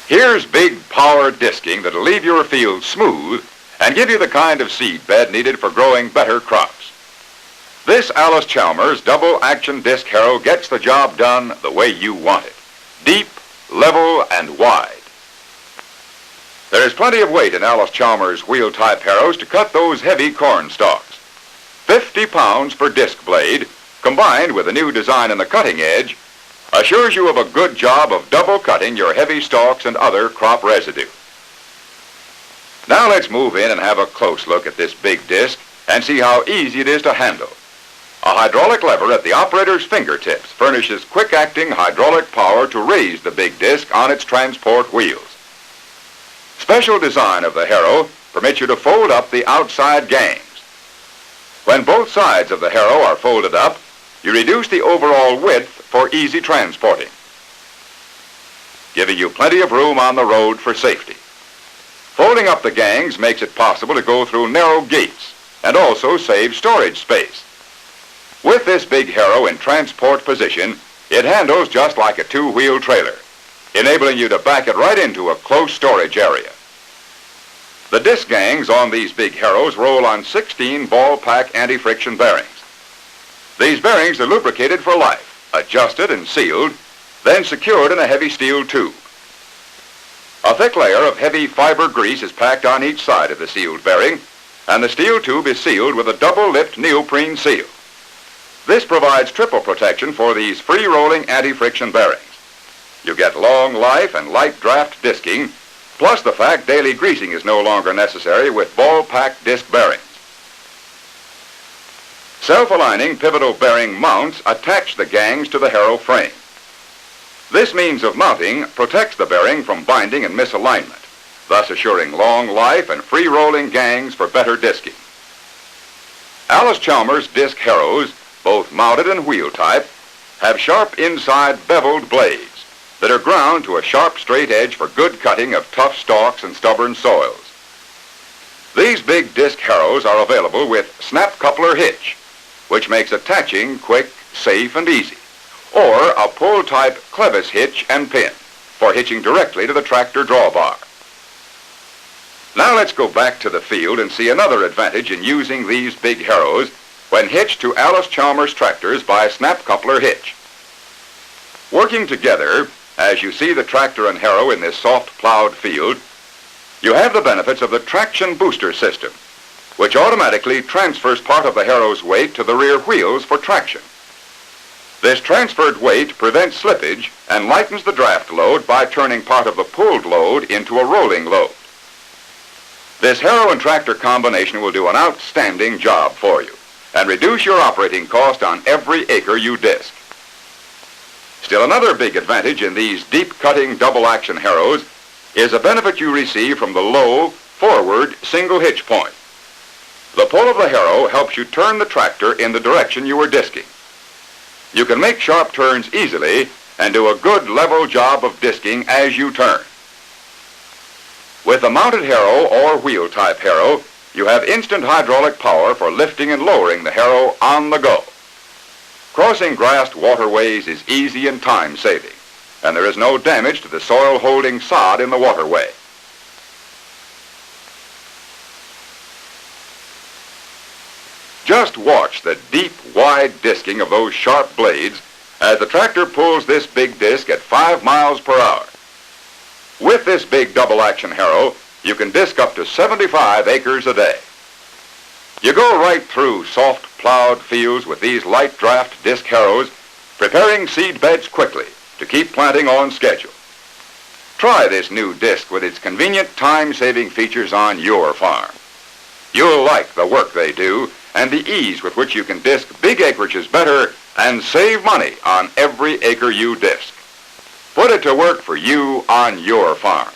Here's big power disking that'll leave your field smooth and give you the kind of seed bed needed for growing better crops. This Allis Chalmers double action disc harrow gets the job done the way you want it. Deep, level, and wide. There is plenty of weight in Allis Chalmers wheel type harrows to cut those heavy corn stalks. 50 pounds per disc blade, combined with a new design in the cutting edge, assures you of a good job of double cutting your heavy stalks and other crop residue. Now let's move in and have a close look at this big disc and see how easy it is to handle. A hydraulic lever at the operator's fingertips furnishes quick-acting hydraulic power to raise the big disc on its transport wheels. Special design of the harrow permits you to fold up the outside gangs. When both sides of the harrow are folded up, you reduce the overall width for easy transporting, giving you plenty of room on the road for safety. Folding up the gangs makes it possible to go through narrow gates and also save storage space. With this big harrow in transport position, it handles just like a two-wheel trailer, enabling you to back it right into a close storage area. The disc gangs on these big harrows roll on 16 ball-pack anti-friction bearings. These bearings are lubricated for life, adjusted and sealed, then secured in a heavy steel tube. A thick layer of heavy fiber grease is packed on each side of the sealed bearing, and the steel tube is sealed with a double-lipped neoprene seal. This provides triple protection for these free-rolling anti-friction bearings. You get long life and light draft disking, plus the fact daily greasing is no longer necessary with ball-pack disc bearings. Self-aligning pivotal bearing mounts attach the gangs to the harrow frame. This means of mounting protects the bearing from binding and misalignment, thus assuring long life and free-rolling gangs for better disking. Allis Chalmers disc harrows, both mounted and wheel type, have sharp inside beveled blades that are ground to a sharp straight edge for good cutting of tough stalks and stubborn soils. These big disc harrows are available with snap coupler hitch, which makes attaching quick, safe, and easy, or a pull-type clevis hitch and pin for hitching directly to the tractor drawbar. Now let's go back to the field and see another advantage in using these big harrows when hitched to Allis Chalmers tractors by snap coupler hitch. Working together, as you see the tractor and harrow in this soft plowed field, you have the benefits of the traction booster system, which automatically transfers part of the harrow's weight to the rear wheels for traction. This transferred weight prevents slippage and lightens the draft load by turning part of the pulled load into a rolling load. This harrow and tractor combination will do an outstanding job for you and reduce your operating cost on every acre you disc. Still another big advantage in these deep-cutting double-action harrows is a benefit you receive from the low, forward, single hitch point. The pull of the harrow helps you turn the tractor in the direction you are disking. You can make sharp turns easily and do a good level job of disking as you turn. With a mounted harrow or wheel-type harrow, you have instant hydraulic power for lifting and lowering the harrow on the go. Crossing grassed waterways is easy and time-saving, and there is no damage to the soil-holding sod in the waterway. Just watch the deep, wide disking of those sharp blades as the tractor pulls this big disc at 5 miles per hour. With this big double-action harrow, you can disc up to 75 acres a day. You go right through soft plowed fields with these light draft disc harrows, preparing seed beds quickly to keep planting on schedule. Try this new disc with its convenient time-saving features on your farm. You'll like the work they do and the ease with which you can disc big acreages better and save money on every acre you disc. Put it to work for you on your farm.